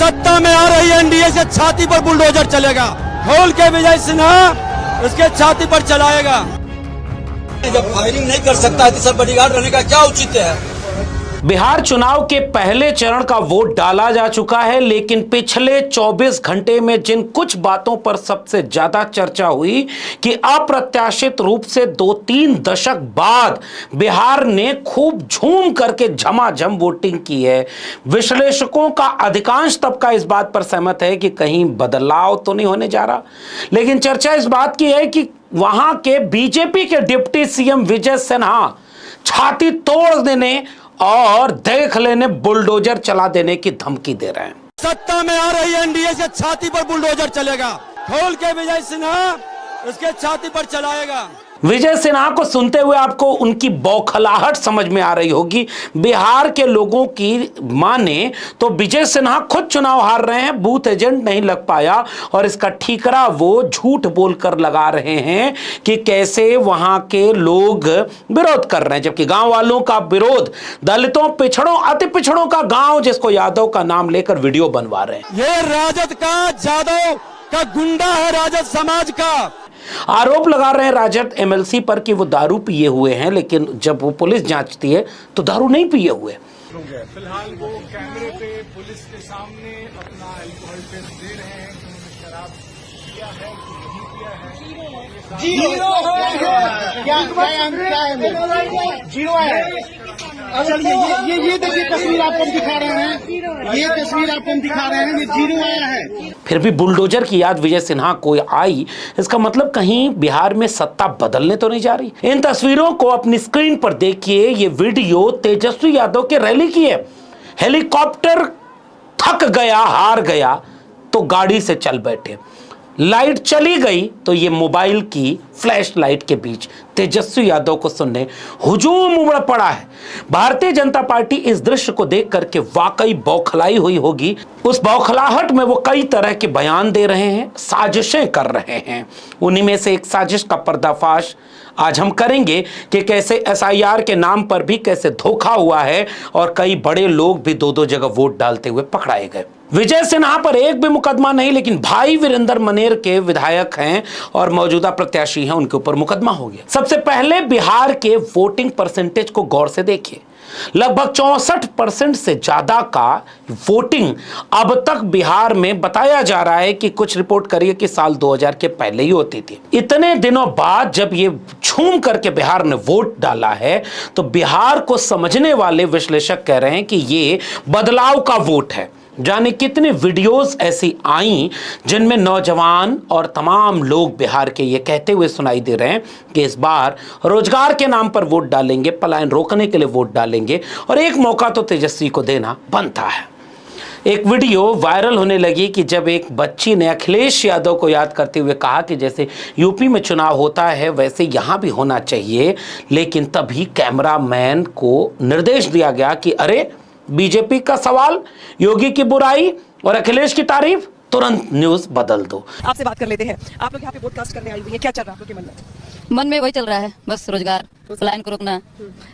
सत्ता में आ रही एनडीए से छाती पर बुलडोजर चलेगा। खोल के विजय सिन्हा इसके छाती पर चलाएगा। जब फायरिंग नहीं कर सकता है तो सब बॉडीगार्ड रहने का क्या उचित है। बिहार चुनाव के पहले चरण का वोट डाला जा चुका है, लेकिन पिछले 24 घंटे में जिन कुछ बातों पर सबसे ज्यादा चर्चा हुई कि अप्रत्याशित रूप से 2-3 दशक बाद बिहार ने खूब झूम करके झमाझम वोटिंग की है। विश्लेषकों का अधिकांश तबका इस बात पर सहमत है कि कहीं बदलाव तो नहीं होने जा रहा, लेकिन चर्चा इस बात की है कि वहां के बीजेपी के डिप्टी सीएम विजय सिन्हा छाती तोड़ देने और देख लेने बुलडोजर चला देने की धमकी दे रहे हैं। सत्ता में आ रही एनडीए से छाती पर बुलडोजर चलेगा। खोल के विजय सिन्हा इसके छाती पर चलाएगा। विजय सिन्हा को सुनते हुए आपको उनकी बौखलाहट समझ में आ रही होगी। बिहार के लोगों की माने तो विजय सिन्हा खुद चुनाव हार रहे हैं, बूथ एजेंट नहीं लग पाया, और इसका ठीकरा वो झूठ बोलकर लगा रहे हैं कि कैसे वहां के लोग विरोध कर रहे हैं, जबकि गांव वालों का विरोध दलितों, पिछड़ों, अति पिछड़ों का गांव जिसको यादव का नाम लेकर वीडियो बनवा रहे हैं। ये राजद का, यादव का गुंडा है, राजद समाज का। आरोप लगा रहे हैं राजद एमएलसी पर कि वो दारू पिए हुए हैं, लेकिन जब वो पुलिस जांचती है तो दारू नहीं पिए हुए। फिलहाल वो कैमरे पे पुलिस के सामने अपना अल्कोहल टेस्ट दे रहे हैं कि उन्होंने शराब पिया है कि नहीं पिया है। जीरो है। चलिए ये देखिए तस्वीर आपको दिखा रहे हैं, ये तस्वीर आपको दिखा रहे हैं, ये जीरो आया है। फिर भी बुलडोजर की याद विजय सिन्हा को आई, इसका मतलब कहीं बिहार में सत्ता बदलने तो नहीं जा रही। इन तस्वीरों को अपनी स्क्रीन पर देखिए। ये वीडियो तेजस्वी यादव के रैली की है। हेलीकॉप्टर थक गया, हार गया तो गाड़ी से चल बैठे, लाइट चली गई तो ये मोबाइल की फ्लैश लाइट के बीच तेजस्वी यादव को सुनने हुजूम उमड़ पड़ा है। भारतीय जनता पार्टी इस दृश्य को देख करके वाकई बौखलाई हुई होगी। उस बौखलाहट में वो कई तरह के बयान दे रहे हैं, साजिशें कर रहे हैं। उन्हीं में से एक साजिश का पर्दाफाश आज हम करेंगे कि कैसे एसआईआर के नाम पर भी कैसे धोखा हुआ है और कई बड़े लोग भी 2-2 जगह वोट डालते हुए पकड़ाए गए। विजय सिन्हा पर एक भी मुकदमा नहीं, लेकिन भाई वीरेंद्र मनेर के विधायक हैं और मौजूदा प्रत्याशी हैं, उनके ऊपर मुकदमा हो गया। सबसे पहले बिहार के वोटिंग परसेंटेज को गौर से देखिए। लगभग 64% से ज्यादा का वोटिंग अब तक बिहार में बताया जा रहा है कि कुछ रिपोर्ट करिए कि साल 2000 के पहले ही होती थी। इतने दिनों बाद जब ये झूम करके बिहार ने वोट डाला है तो बिहार को समझने वाले विश्लेषक कह रहे हैं कि ये बदलाव का वोट है। जाने कितने वीडियोस ऐसी आई जिनमें नौजवान और तमाम लोग बिहार के ये कहते हुए सुनाई दे रहे हैं कि इस बार रोजगार के नाम पर वोट डालेंगे, पलायन रोकने के लिए वोट डालेंगे, और एक मौका तो तेजस्वी को देना बनता है। एक वीडियो वायरल होने लगी कि जब एक बच्ची ने अखिलेश यादव को याद करते हुए कहा कि जैसे यूपी में चुनाव होता है वैसे यहाँ भी होना चाहिए, लेकिन तभी कैमरामैन को निर्देश दिया गया कि अरे बीजेपी का सवाल, योगी की बुराई और अखिलेश की तारीफ, तुरंत न्यूज बदल दो। आपसे बात कर लेते हैं। आप लोग यहाँ पे पॉडकास्ट करने आई हुई हैं, क्या चल रहा है आप लोग के मन में? मन में वही चल रहा है, बस रोजगार, पलायन को रोकना,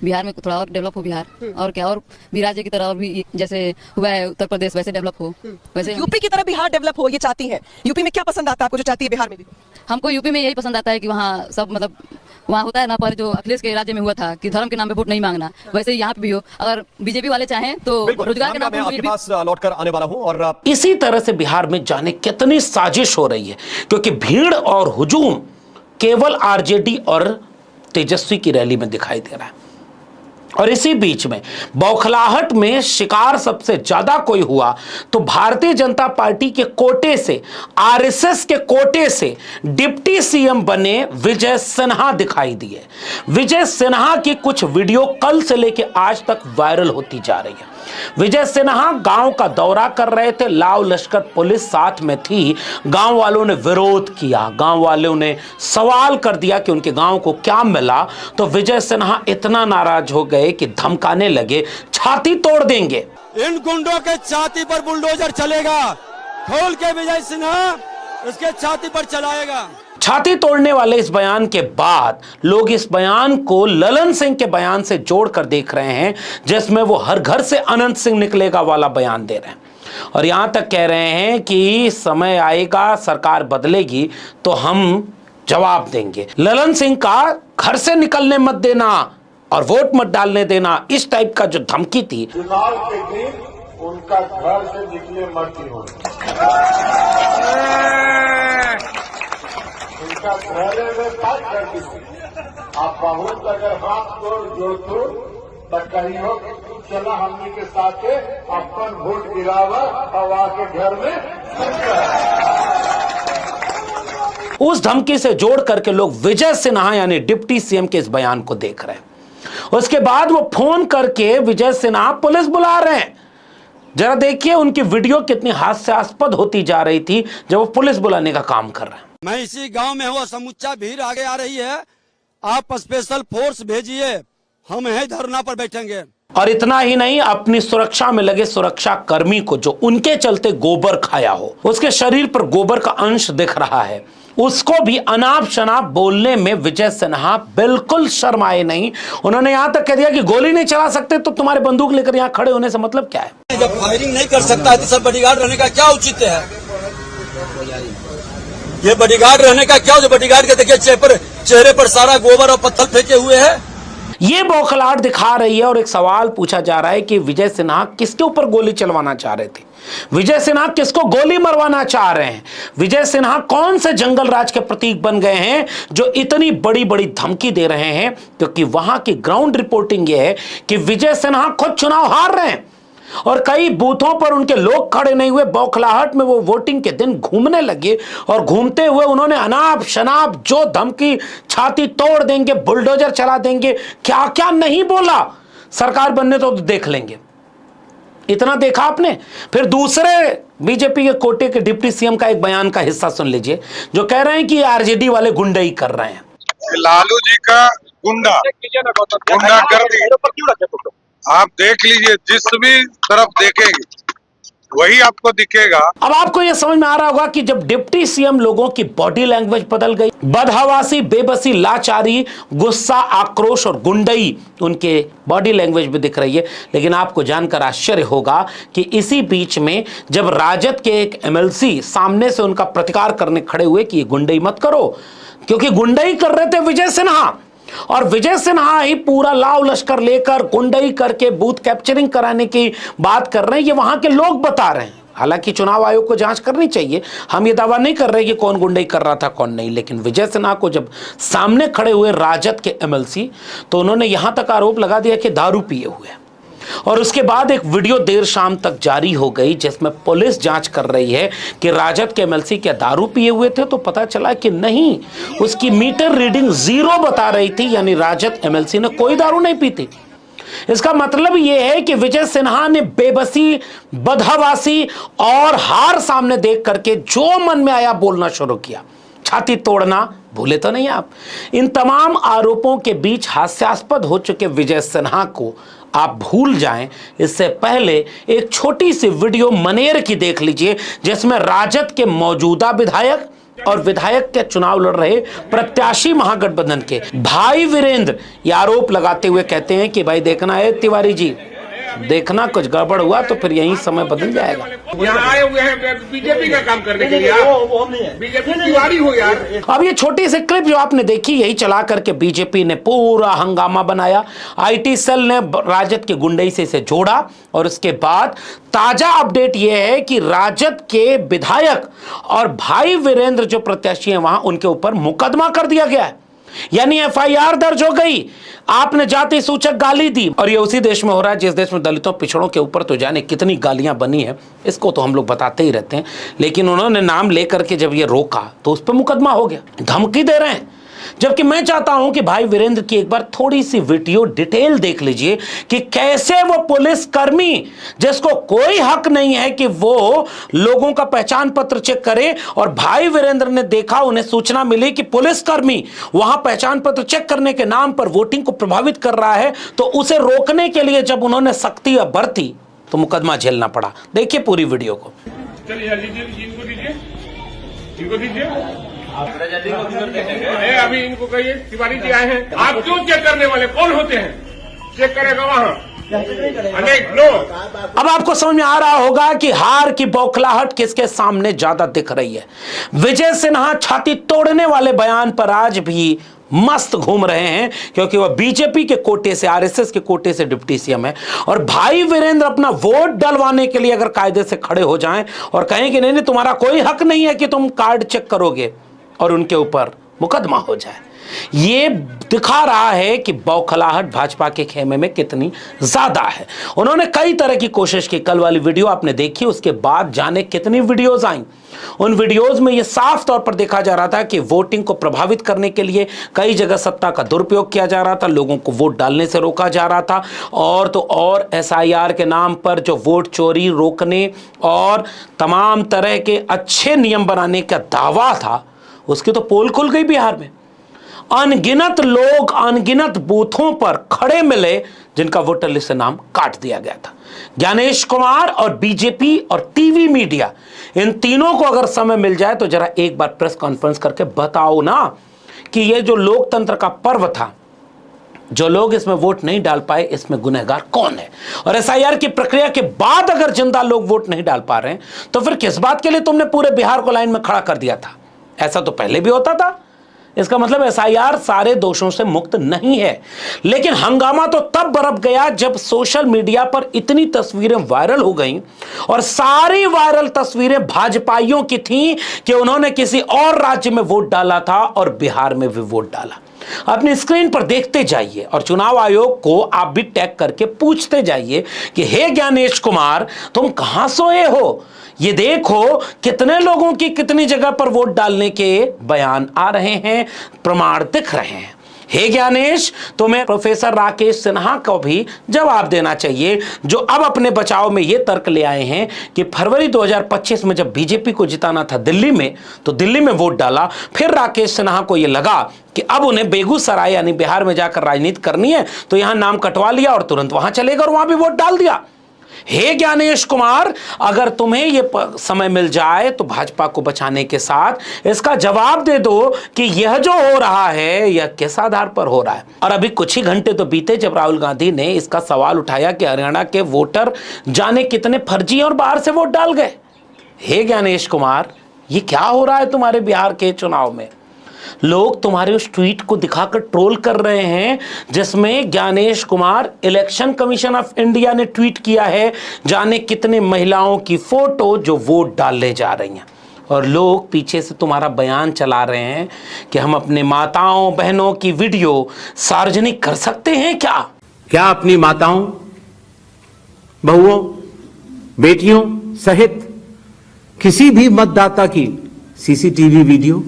बिहार में थोड़ा और डेवलप हो बिहार, और क्या, और भी राज्य की तरह और भी जैसे हुआ है उत्तर प्रदेश वैसे डेवलप हो। वैसे यूपी की तरह बिहार डेवलप हो ये चाहती है। यूपी में क्या पसंद आता है आपको जो चाहती है बिहार में भी? हमको यूपी में यही पसंद आता है कि वहाँ सब मतलब वहाँ होता है ना, पर जो अखिलेश के राज्य में हुआ था कि धर्म के नाम पे वोट नहीं मांगना, वैसे यहाँ पे भी हो। अगर बीजेपी वाले चाहें तो रोजगार के नाम पे आपके पास लौट कर आने वाला हूँ। और इसी तरह से बिहार में जाने कितनी साजिश हो रही है, क्योंकि भीड़ और हुजूम केवल आरजेडी और तेजस्वी की रैली में दिखाई दे रहा है, और इसी बीच में बौखलाहट में शिकार सबसे ज्यादा कोई हुआ तो भारतीय जनता पार्टी के कोटे से, आरएसएस के कोटे से डिप्टी सीएम बने विजय सिन्हा दिखाई दिए। विजय सिन्हा की कुछ वीडियो कल से लेकर आज तक वायरल होती जा रही है। विजय सिन्हा गांव का दौरा कर रहे थे, लाव लश्कर पुलिस साथ में थी। गांव वालों ने विरोध किया, गांव वालों ने सवाल कर दिया कि उनके गांव को क्या मिला, तो विजय सिन्हा इतना नाराज हो गए कि धमकाने लगे, छाती तोड़ देंगे। इन गुंडों के छाती पर बुलडोजर चलेगा। खोल के विजय सिन्हा इसके छाती पर चलाएगा। छाती तोड़ने वाले इस बयान के बाद लोग इस बयान को ललन सिंह के बयान से जोड़कर देख रहे हैं, जिसमें वो हर घर से अनंत सिंह निकलेगा वाला बयान दे रहे हैं। और यहां तक कह रहे हैं कि समय आएगा, सरकार बदलेगी तो हम जवाब देंगे। ललन सिंह का घर से निकलने मत देना और वोट मत डालने देना, इस टाइप का जो धमकी थी। चुनाव के दिन उनका घर से निकले मत ही होना, उनका घरे में बात कर दीजिए। आप बहुत अगर हाथ जोड़ तो कहीं हो कि तू चला हमनी के साथ अपन वोट गिरावा और आके घर में। उस धमकी से जोड़ करके लोग विजय सिन्हा यानी डिप्टी सीएम के इस बयान को देख रहे हैं। उसके बाद वो फोन करके विजय सिन्हा पुलिस बुला रहे हैं। जरा देखिए उनकी वीडियो कितनी हास्यास्पद होती जा रही थी जब वो पुलिस बुलाने का काम कर रहे हैं। मैं इसी गांव में हूँ, समूचा भीड़ आगे आ रही है, आप स्पेशल फोर्स भेजिए, हम यहीं धरना पर बैठेंगे। और इतना ही नहीं, अपनी सुरक्षा में लगे सुरक्षा कर्मी को जो उनके चलते गोबर खाया हो, उसके शरीर पर गोबर का अंश दिख रहा है, उसको भी अनाप शनाप बोलने में विजय सिन्हा बिल्कुल शर्माए नहीं। उन्होंने यहां तक कह दिया कि गोली नहीं चला सकते तो तुम्हारे बंदूक लेकर यहां खड़े होने से मतलब क्या है। जब फायरिंग नहीं कर सकता है तो सर बॉडीगार्ड रहने का क्या औचित्य है? ये बॉडीगार्ड रहने का क्या? जो बॉडीगार्ड के देखिए चेहरे पर सारा गोबर और पत्थर फेंके हुए हैं। ये बौखलाहट दिखा रही है और एक सवाल पूछा जा रहा है कि विजय सिन्हा किसके ऊपर गोली चलवाना चाह रहे थे, विजय सिन्हा किसको गोली मरवाना चाह रहे हैं, विजय सिन्हा कौन से जंगल राज के प्रतीक बन गए हैं जो इतनी बड़ी बड़ी धमकी दे रहे हैं। क्योंकि वहां की ग्राउंड रिपोर्टिंग यह है कि विजय सिन्हा खुद चुनाव हार रहे हैं और कई बूथों पर उनके लोग खड़े नहीं हुए। बौखलाहट में वो वोटिंग के दिन घूमने लगे और घूमते हुए उन्होंने अनाप शनाप जो धमकी, छाती तोड़ देंगे, बुलडोजर चला देंगे, क्या क्या नहीं बोला। सरकार बनने तो देख लेंगे, इतना देखा आपने। फिर दूसरे बीजेपी के कोटे के डिप्टी सीएम का एक बयान का हिस्सा सुन लीजिए जो कह रहे हैं कि आरजेडी वाले गुंडाई कर रहे हैं। लालू जी का गुंडागर्दी आप देख लीजिए, जिस भी तरफ देखेंगे वही आपको दिखेगा। अब आपको यह समझ में आ रहा होगा कि जब डिप्टी सीएम लोगों की बॉडी लैंग्वेज बदल गई, बदहवासी, बेबसी, लाचारी, गुस्सा, आक्रोश और गुंडई उनके बॉडी लैंग्वेज में दिख रही है। लेकिन आपको जानकर आश्चर्य होगा कि इसी बीच में जब राजद के एक एमएलसी सामने से उनका प्रतिकार करने खड़े हुए कि ये गुंडई मत करो, क्योंकि गुंडई कर रहे थे विजय सिन्हा, और विजय सिन्हा ही पूरा लाव लश्कर लेकर गुंडई करके बूथ कैप्चरिंग कराने की बात कर रहे हैं। ये वहां के लोग बता रहे हैं। हालांकि चुनाव आयोग को जांच करनी चाहिए, हम ये दावा नहीं कर रहे कि कौन गुंडई कर रहा था कौन नहीं, लेकिन विजय सिन्हा को जब सामने खड़े हुए राजद के एमएलसी तो उन्होंने यहां तक आरोप लगा दिया कि दारू पिए हुए। और उसके बाद एक वीडियो देर शाम तक जारी हो गई जिसमें पुलिस जांच कर रही है कि राजद के एमएलसी क्या दारू पिए हुए थे, तो पता चला कि नहीं, उसकी मीटर रीडिंग 0 बता रही थी, यानी राजद एमएलसी ने कोई दारू नहीं पी थी। इसका मतलब यह है कि विजय सिन्हा ने बेबसी, बदहवासी और हार सामने देख करके जो मन में आया बोलना शुरू किया। छाती तोड़ना भूले तो नहीं आप। इन तमाम आरोपों के बीच हास्यास्पद हो चुके विजय सिन्हा को आप भूल जाएं, इससे पहले एक छोटी सी वीडियो मनेर की देख लीजिए जिसमें राजद के मौजूदा विधायक और विधायक के चुनाव लड़ रहे प्रत्याशी महागठबंधन के भाई वीरेंद्र ये आरोप लगाते हुए कहते हैं कि भाई देखना है तिवारी जी, देखना कुछ गड़बड़ हुआ तो फिर यही समय बदल जाएगा। यहाँ आए हुए हैं बीजेपी का काम करने के लिए, बीजेपी तिवारी हो यार। अब ये छोटी सी क्लिप जो आपने देखी यही चला करके बीजेपी ने पूरा हंगामा बनाया। आईटी सेल ने राजद के गुंडई से इसे जोड़ा और उसके बाद ताजा अपडेट यह है कि राजद के विधायक और भाई वीरेंद्र जो प्रत्याशी हैं वहां उनके ऊपर मुकदमा कर दिया गया है, यानी एफआईआर दर्ज हो गई। आपने जाति सूचक गाली दी और ये उसी देश में हो रहा है जिस देश में दलितों पिछड़ों के ऊपर तो जाने कितनी गालियां बनी है, इसको तो हम लोग बताते ही रहते हैं। लेकिन उन्होंने नाम लेकर के जब ये रोका तो उस पर मुकदमा हो गया, धमकी दे रहे हैं। जबकि मैं चाहता हूं कि भाई वीरेंद्र की एक बार थोड़ी सी वीडियो डिटेल देख लीजिए कि कैसे वो पुलिस कर्मी जिसको कोई हक नहीं है कि वो लोगों का पहचान पत्र चेक करे, और भाई वीरेंद्र ने देखा, उन्हें सूचना मिली कि पुलिस कर्मी वहां पहचान पत्र चेक करने के नाम पर वोटिंग को प्रभावित कर रहा है, तो उसे रोकने के लिए जब उन्होंने सख्ती बरती तो मुकदमा झेलना पड़ा। देखिए पूरी वीडियो को। चलिए इनको दीजिए। अभी इनको कहिए तिवारी जी आए हैं, आप क्यों चेक करने वाले, कौन होते हैं? चेक करेगा वहाँ अब आपको समझ में आ रहा होगा कि हार की बौखलाहट किसके सामने ज्यादा दिख रही है। विजय सिन्हा छाती तोड़ने वाले बयान पर आज भी मस्त घूम रहे हैं, क्योंकि वह बीजेपी के कोटे से, आरएसएस के कोटे से डिप्टी सीएम है। और भाई वीरेंद्र अपना वोट डलवाने के लिए अगर कायदे से खड़े हो जाएं और कहें कि नहीं तुम्हारा कोई हक नहीं है कि तुम कार्ड चेक करोगे, और उनके ऊपर मुकदमा हो जाए, ये दिखा रहा है कि बौखलाहट भाजपा के खेमे में कितनी ज्यादा है। उन्होंने कई तरह की कोशिश की। कल वाली वीडियो आपने देखी, उसके बाद जाने कितनी वीडियोस आई। उन वीडियोस में यह साफ तौर पर देखा जा रहा था कि वोटिंग को प्रभावित करने के लिए कई जगह सत्ता का दुरुपयोग किया जा रहा था, लोगों को वोट डालने से रोका जा रहा था, और तो और एसआईआर के नाम पर जो वोट चोरी रोकने और तमाम तरह के अच्छे नियम बनाने का दावा था, उसकी तो पोल खुल गई बिहार में। अनगिनत लोग अनगिनत बूथों पर खड़े मिले जिनका वोटर लिस्ट से नाम काट दिया गया था। ज्ञानेश कुमार और बीजेपी और टीवी मीडिया, इन तीनों को अगर समय मिल जाए तो जरा एक बार प्रेस कॉन्फ्रेंस करके बताओ ना कि ये जो लोकतंत्र का पर्व था, जो लोग इसमें वोट नहीं डाल पाए, इसमें गुनहगार कौन है। और एसआईआर की प्रक्रिया के बाद अगर जिंदा लोग वोट नहीं डाल पा रहे हैं तो फिर किस बात के लिए तुमने पूरे बिहार को लाइन में खड़ा कर दिया था। ऐसा तो पहले भी होता था। इसका मतलब एसआईआर सारे दोषों से मुक्त नहीं है। लेकिन हंगामा तो तब बरप गया जब सोशल मीडिया पर इतनी तस्वीरें वायरल हो गईं, और सारी वायरल तस्वीरें भाजपाइयों की थीं कि उन्होंने किसी और राज्य में वोट डाला था और बिहार में भी वोट डाला। अपनी स्क्रीन पर देखते जाइए और चुनाव आयोग को आप भी टैग करके पूछते जाइए कि हे ज्ञानेश कुमार, तुम कहां सोए हो। ये देखो कितने लोगों की कितनी जगह पर वोट डालने के बयान आ रहे हैं, प्रमाण दिख रहे हैं। हे ज्ञानेश, तुम्हें प्रोफेसर राकेश सिन्हा को भी जवाब देना चाहिए, जो अब अपने बचाव में यह तर्क ले आए हैं कि फरवरी 2025 में जब बीजेपी को जिताना था दिल्ली में, तो दिल्ली में वोट डाला। फिर राकेश सिन्हा को यह लगा कि अब उन्हें बेगूसराय यानी बिहार में जाकर राजनीति करनी है, तो यहां नाम कटवा लिया और तुरंत वहां चले गए और वहां भी वोट डाल दिया। हे ज्ञानेश कुमार, अगर तुम्हें यह समय मिल जाए तो भाजपा को बचाने के साथ इसका जवाब दे दो कि यह जो हो रहा है यह किस आधार पर हो रहा है। और अभी कुछ ही घंटे तो बीते जब राहुल गांधी ने इसका सवाल उठाया कि हरियाणा के वोटर जाने कितने फर्जी और बाहर से वोट डाल गए। हे ज्ञानेश कुमार, यह क्या हो रहा है तुम्हारे बिहार के चुनाव में। लोग तुम्हारे उस ट्वीट को दिखाकर ट्रोल कर रहे हैं जिसमें Gyanesh Kumar, election commission of India ने ट्वीट किया है जाने कितने महिलाओं की फोटो जो वोट डालने जा रही हैं, और लोग पीछे से तुम्हारा बयान चला रहे हैं कि हम अपने माताओं बहनों की वीडियो सार्वजनिक कर सकते हैं। क्या अपनी माताओं बहुओं बेटियों सहित किसी भी मतदाता की सीसीटीवी वीडियो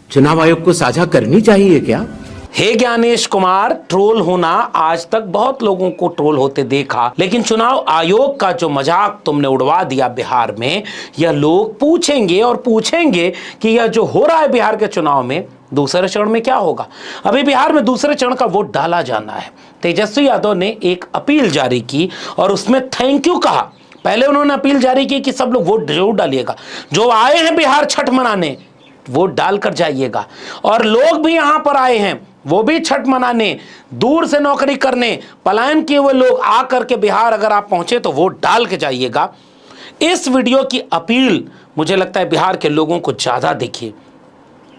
चुनाव आयोग को साझा करनी चाहिए क्या। हे ज्ञानेश कुमार, ट्रोल होना आज तक बहुत लोगों को ट्रोल होते देखा, लेकिन चुनाव आयोग का जो मजाक तुमने उड़वा दिया बिहार में, यह लोग पूछेंगे और पूछेंगे कि यह जो हो रहा है बिहार के चुनाव में, दूसरे चरण में क्या होगा। अभी बिहार में दूसरे चरण का वोट डाला जाना है। तेजस्वी यादव ने एक अपील जारी की और उसमें थैंक यू कहा। पहले उन्होंने अपील जारी की कि सब लोग वोट जरूर डालिएगा, जो आए हैं बिहार छठ मनाने वोट डालकर जाइएगा, और लोग भी यहां पर आए हैं वो भी छठ मनाने, दूर से नौकरी करने, पलायन किए हुए लोग आकर के बिहार अगर आप पहुंचे तो वोट डाल के जाइएगा। इस वीडियो की अपील मुझे लगता है बिहार के लोगों को ज्यादा दिखी,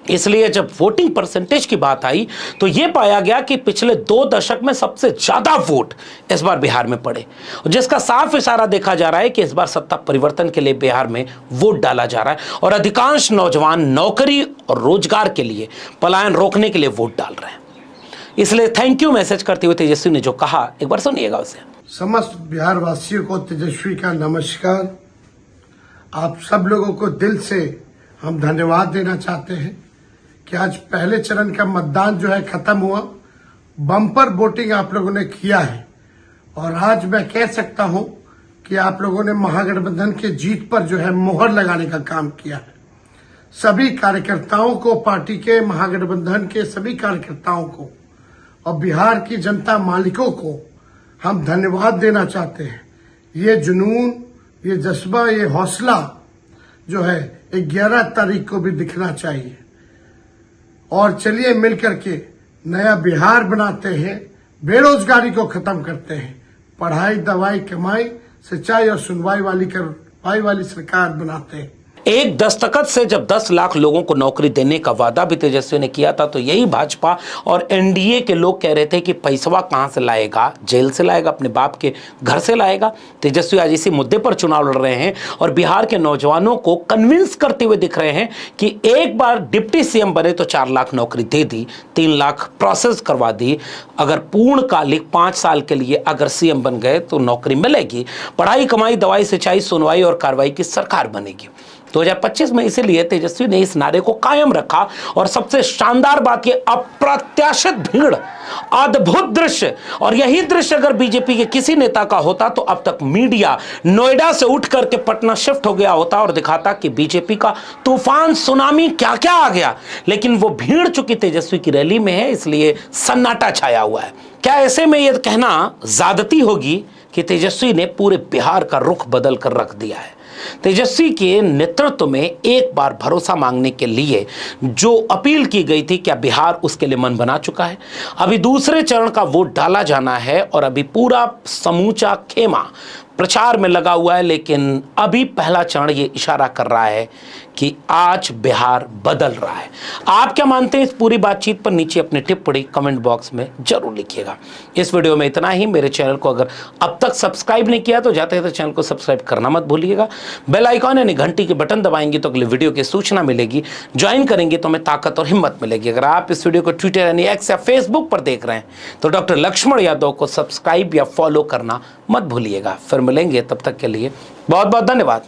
इसलिए जब वोटिंग परसेंटेज की बात आई तो यह पाया गया कि पिछले 2 दशक में सबसे ज्यादा वोट इस बार बिहार में पड़े, जिसका साफ इशारा देखा जा रहा है कि इस बार सत्ता परिवर्तन के लिए बिहार में वोट डाला जा रहा है, और अधिकांश नौजवान नौकरी और रोजगार के लिए, पलायन रोकने के लिए वोट डाल रहे हैं। इसलिए थैंक यू मैसेज करते हुए तेजस्वी ने जो कहा, एक बार सुनिएगा उसे। समस्त बिहार वासियों को तेजस्वी का नमस्कार। आप सब लोगों को दिल से हम धन्यवाद देना चाहते हैं कि आज पहले चरण का मतदान जो है खत्म हुआ, बम्पर वोटिंग आप लोगों ने किया है, और आज मैं कह सकता हूं कि आप लोगों ने महागठबंधन के जीत पर जो है मोहर लगाने का काम किया है। सभी कार्यकर्ताओं को, पार्टी के, महागठबंधन के सभी कार्यकर्ताओं को और बिहार की जनता मालिकों को हम धन्यवाद देना चाहते हैं। ये जुनून, ये जज्बा, ये हौसला जो है 11 तारीख को भी दिखना चाहिए, और चलिए मिलकर के नया बिहार बनाते हैं, बेरोजगारी को खत्म करते हैं, पढ़ाई, दवाई, कमाई, सच्चाई और सुनवाई वाली सरकार बनाते हैं। एक दस्तखत से जब 10 लाख लोगों को नौकरी देने का वादा भी तेजस्वी ने किया था, तो यही भाजपा और एनडीए के लोग कह रहे थे कि पैसवा कहां से लाएगा, जेल से लाएगा, अपने बाप के घर से लाएगा। तेजस्वी आज इसी मुद्दे पर चुनाव लड़ रहे हैं और बिहार के नौजवानों को कन्विंस करते हुए दिख रहे हैं कि एक बार डिप्टी सीएम बने तो 4 लाख नौकरी दे दी, 3 लाख प्रोसेस करवा दी, अगर पूर्णकालिक 5 साल के लिए अगर सीएम बन गए तो नौकरी मिलेगी, पढ़ाई, कमाई, दवाई, सिंचाई, सुनवाई और कार्रवाई की सरकार बनेगी। 2025 में इसीलिए तेजस्वी ने इस नारे को कायम रखा और सबसे शानदार बात ये अप्रत्याशित भीड़, अद्भुत दृश्य, और यही दृश्य अगर बीजेपी के किसी नेता का होता तो अब तक मीडिया नोएडा से उठ करके पटना शिफ्ट हो गया होता और दिखाता कि बीजेपी का तूफान, सुनामी क्या क्या आ गया। लेकिन वो भीड़ चूंकि तेजस्वी की रैली में है इसलिए सन्नाटा छाया हुआ है। क्या ऐसे में यह कहना ज्यादती होगी कि तेजस्वी ने पूरे बिहार का रुख बदल कर रख दिया है? तेजस्वी के नेतृत्व में एक बार भरोसा मांगने के लिए जो अपील की गई थी, क्या बिहार उसके लिए मन बना चुका है? अभी दूसरे चरण का वोट डाला जाना है और अभी पूरा समूचा खेमा प्रचार में लगा हुआ है, लेकिन अभी पहला चरण ये इशारा कर रहा है कि आज बिहार बदल रहा है। आप क्या मानते हैं इस पूरी बातचीत पर? नीचे अपनी टिप्पणी कमेंट बॉक्स में जरूर लिखिएगा। इस वीडियो में इतना ही। मेरे चैनल को अगर अब तक सब्सक्राइब नहीं किया तो जाते हैं तो चैनल को सब्सक्राइब करना मत भूलिएगा। बेल आइकॉन यानी घंटी के बटन दबाएंगे तो अगले वीडियो की सूचना मिलेगी, ज्वाइन करेंगे तो हमें ताकत और हिम्मत मिलेगी। अगर आप इस वीडियो को ट्विटर यानी एक्स या फेसबुक पर देख रहे हैं तो डॉक्टर लक्ष्मण यादव को सब्सक्राइब या फॉलो करना मत भूलिएगा। फिर मिलेंगे, तब तक के लिए बहुत बहुत धन्यवाद।